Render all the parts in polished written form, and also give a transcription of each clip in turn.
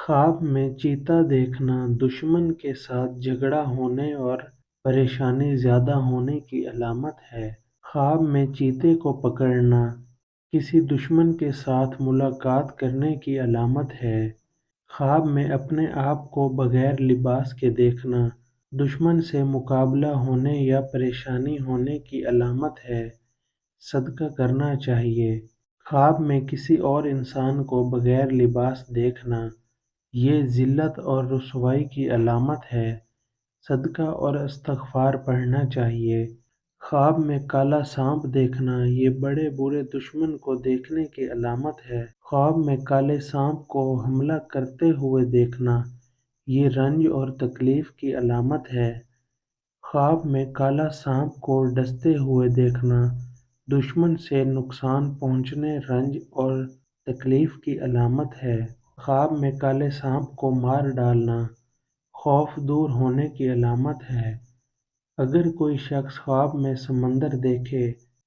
ख्वाब में चीता देखना दुश्मन के साथ झगड़ा होने और परेशानी ज़्यादा होने की अलामत है। ख्वाब में चीते को पकड़ना किसी दुश्मन के साथ मुलाकात करने की अलामत है। ख्वाब में अपने आप को बगैर लिबास के देखना दुश्मन से मुकाबला होने या परेशानी होने की अलामत है। सदका करना चाहिए। ख्वाब में किसी और इंसान को बगैर लिबास देखना ये ज़िल्लत और रुसवाई की अलामत है। सदका और इस्तग़फ़ार पढ़ना चाहिए। ख्वाब में काला सांप देखना ये बड़े बुरे दुश्मन को देखने की अलामत है। ख्वाब में काले सांप को हमला करते हुए देखना ये रंज और तकलीफ़ की अलामत है। ख्वाब में काला सांप को डसते हुए देखना दुश्मन से नुकसान पहुँचने, रंज और तकलीफ़ की अलामत है। ख्वाब में काले सांप को मार डालना खौफ दूर होने की अलामत है। अगर कोई शख्स ख्वाब में समंदर देखे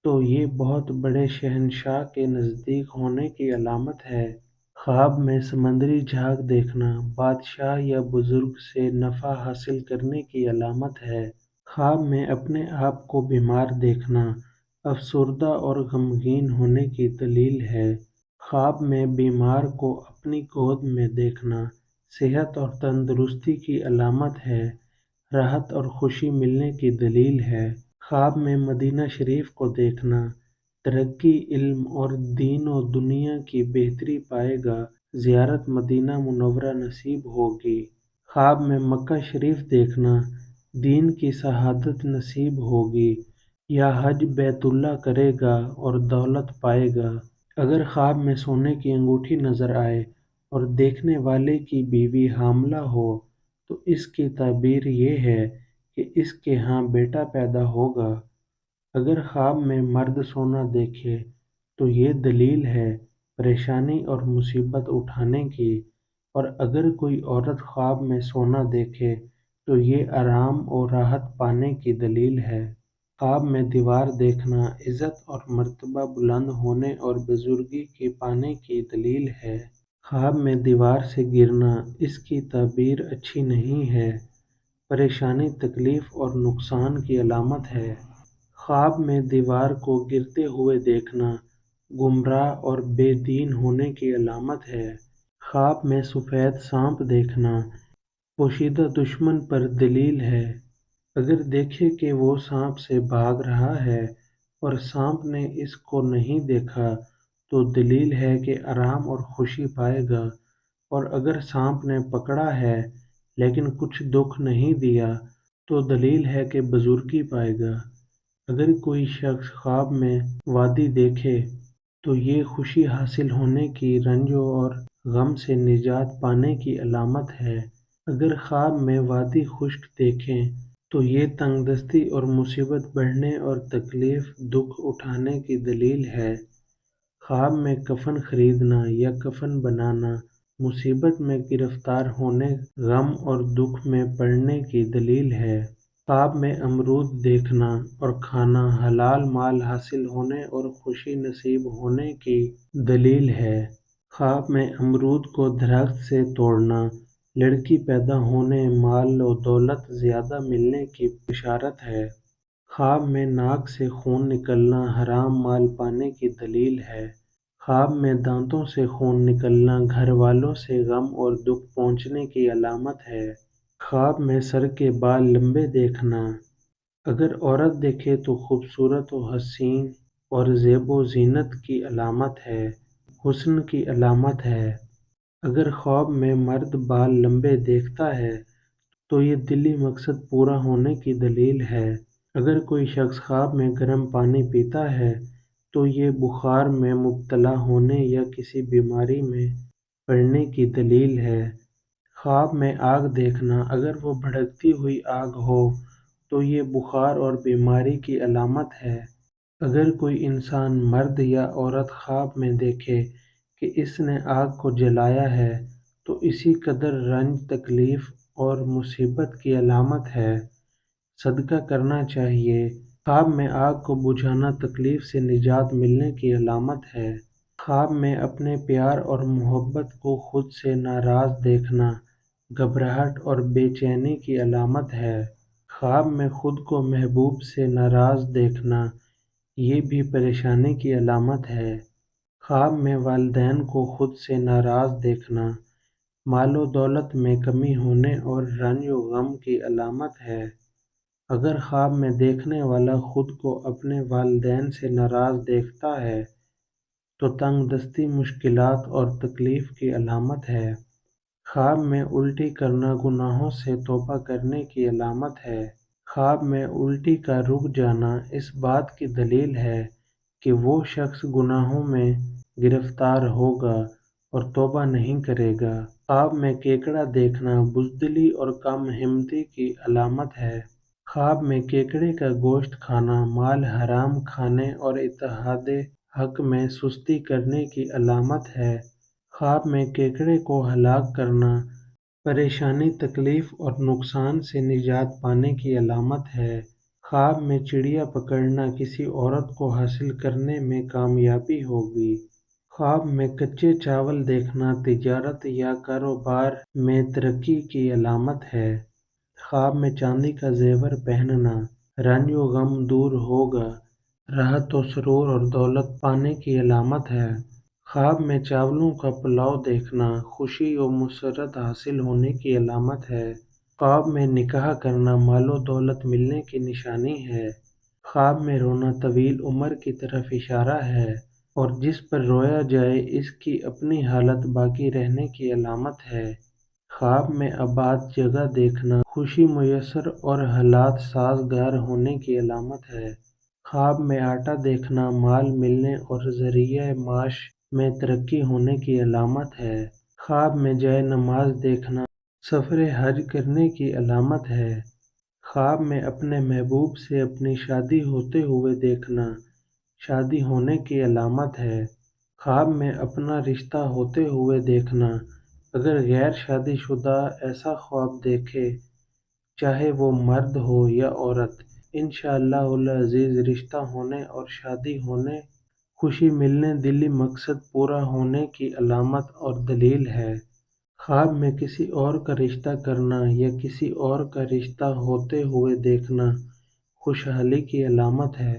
तो ये बहुत बड़े शहंशाह के नज़दीक होने की अलामत है। ख्वाब में समंदरी झाग देखना बादशाह या बुजुर्ग से नफ़ा हासिल करने की अलामत है। ख्वाब में अपने आप को बीमार देखना अफसरदा और गमगीन होने की दलील है। ख्वाब में बीमार को अपनी गोद में देखना सेहत और तंदुरुस्ती की अलामत है, राहत और खुशी मिलने की दलील है। ख्वाब में मदीना शरीफ को देखना तरक्की, इल्म और दीन व दुनिया की बेहतरी पाएगा, ज़ियारत मदीना मुनव्वरा नसीब होगी। ख्वाब में मक्का शरीफ देखना दीन की शहादत नसीब होगी या हज बैतुल्लाह करेगा और दौलत पाएगा। अगर ख्वाब में सोने की अंगूठी नजर आए और देखने वाले की बीवी हामला हो तो इसकी ताबीर ये है कि इसके यहाँ बेटा पैदा होगा। अगर ख्वाब में मर्द सोना देखे तो ये दलील है परेशानी और मुसीबत उठाने की, और अगर कोई औरत ख्वाब में सोना देखे तो ये आराम और राहत पाने की दलील है। ख्वाब में दीवार देखना इज़्ज़त और मर्तबा बुलंद होने और बुजुर्गी की पाने की दलील है। ख्वाब में दीवार से गिरना इसकी ताबीर अच्छी नहीं है, परेशानी, तकलीफ और नुकसान की अलामत है। ख्वाब में दीवार को गिरते हुए देखना गुमराह और बेदीन होने की अलामत है। ख्वाब में सफ़ेद सांप देखना पोशीदा दुश्मन पर दलील है। अगर देखे कि वो सांप से भाग रहा है और सांप ने इसको नहीं देखा तो दलील है कि आराम और खुशी पाएगा, और अगर सांप ने पकड़ा है लेकिन कुछ दुख नहीं दिया तो दलील है कि बुजुर्गी पाएगा। अगर कोई शख्स ख्वाब में वादी देखे तो ये खुशी हासिल होने की, रंजों और गम से निजात पाने की अलामत है। अगर ख्वाब में वादी खुश्क देखें तो ये तंगदस्ती और मुसीबत बढ़ने और तकलीफ दुख उठाने की दलील है। ख्वाब में कफन खरीदना या कफन बनाना मुसीबत में गिरफ्तार होने, गम और दुख में पड़ने की दलील है। ख्वाब में अमरूद देखना और खाना हलाल माल हासिल होने और खुशी नसीब होने की दलील है। ख्वाब में अमरूद को दरख्त से तोड़ना लड़की पैदा होने, माल और दौलत ज़्यादा मिलने की बिशारत है। ख्वाब में नाक से खून निकलना हराम माल पाने की दलील है। ख्वाब में दांतों से खून निकलना घर वालों से गम और दुख पहुँचने की अलामत है। ख्वाब में सर के बाल लंबे देखना अगर औरत देखे तो खूबसूरत व हसीन और ज़ेबो ज़ीनत की अलामत है, हुस्न की अलामत है। अगर ख्वाब में मर्द बाल लंबे देखता है तो ये दिली मकसद पूरा होने की दलील है। अगर कोई शख्स ख्वाब में गर्म पानी पीता है तो ये बुखार में मुब्तला होने या किसी बीमारी में पड़ने की दलील है। ख्वाब में आग देखना अगर वो भड़कती हुई आग हो तो ये बुखार और बीमारी की अलामत है। अगर कोई इंसान मर्द या औरत ख्वाब में देखे कि इसने आग को जलाया है तो इसी कदर रंज, तकलीफ और मुसीबत की अलामत है। सदका करना चाहिए। ख्वाब में आग को बुझाना तकलीफ से निजात मिलने की अलामत है। خواب میں اپنے پیار اور محبت کو خود سے ناراض دیکھنا گھبراہٹ اور بے چینی کی علامت ہے۔ خواب میں خود کو محبوب سے ناراض دیکھنا یہ بھی پریشانی کی علامت ہے۔ خواب میں والدین کو خود سے ناراض دیکھنا مال و دولت میں کمی ہونے اور رنج و غم کی علامت ہے۔ اگر خواب میں دیکھنے والا خود کو اپنے والدین سے ناراض دیکھتا ہے تو تنگ دستی مشکلات اور تکلیف کی علامت ہے۔ خواب میں الٹی کرنا گناہوں سے توبہ کرنے کی علامت ہے۔ خواب میں الٹی کا رک جانا اس بات کی دلیل ہے کہ وہ شخص گناہوں میں گرفتار ہوگا اور توبہ نہیں کرے گا۔ خواب میں کیکڑا دیکھنا بزدلی اور کم ہمتی کی علامت ہے۔ خواب میں کیکڑے کا گوشت کھانا مال حرام کھانے اور اتحاد حق میں سستی کرنے کی علامت ہے۔ خواب میں کیکڑے کو ہلاک کرنا پریشانی تکلیف اور نقصان سے نجات پانے کی علامت ہے۔ خواب میں چڑیا پکڑنا کسی عورت کو حاصل کرنے میں کامیابی ہوگی۔ خواب میں کچے چاول دیکھنا تجارت یا کاروبار میں ترقی کی علامت ہے۔ خواب میں چاندی کا زیور پہننا رنج و غم دور ہوگا راحت و سرور اور دولت پانے کی علامت ہے۔ خواب میں چاولوں کا پلاؤ دیکھنا خوشی و مسرت حاصل ہونے کی علامت ہے۔ خواب میں نکاح کرنا مال و دولت ملنے کی نشانی ہے۔ خواب میں رونا طویل عمر کی طرف اشارہ ہے اور جس پر رویا جائے اس کی اپنی حالت باقی رہنے کی علامت ہے۔ خواب میں آباد جگہ دیکھنا خوشی میسر اور حالات سازگار ہونے کی علامت ہے۔ خواب میں آٹا دیکھنا مال ملنے اور ذریعہ معاش میں ترقی ہونے کی علامت ہے۔ خواب میں جائے نماز دیکھنا سفر حج کرنے کی علامت ہے۔ خواب میں اپنے محبوب سے اپنی شادی ہوتے ہوئے دیکھنا شادی ہونے کی علامت ہے۔ خواب میں اپنا رشتہ ہوتے ہوئے دیکھنا اگر غیر شادی شدہ ایسا خواب دیکھے چاہے وہ مرد ہو یا عورت انشاءاللہ العزیز رشتہ ہونے اور شادی ہونے خوشی ملنے دلی مقصد پورا ہونے کی علامت اور دلیل ہے۔ خواب میں کسی اور کا رشتہ کرنا یا کسی اور کا رشتہ ہوتے ہوئے دیکھنا خوشحالی کی علامت ہے۔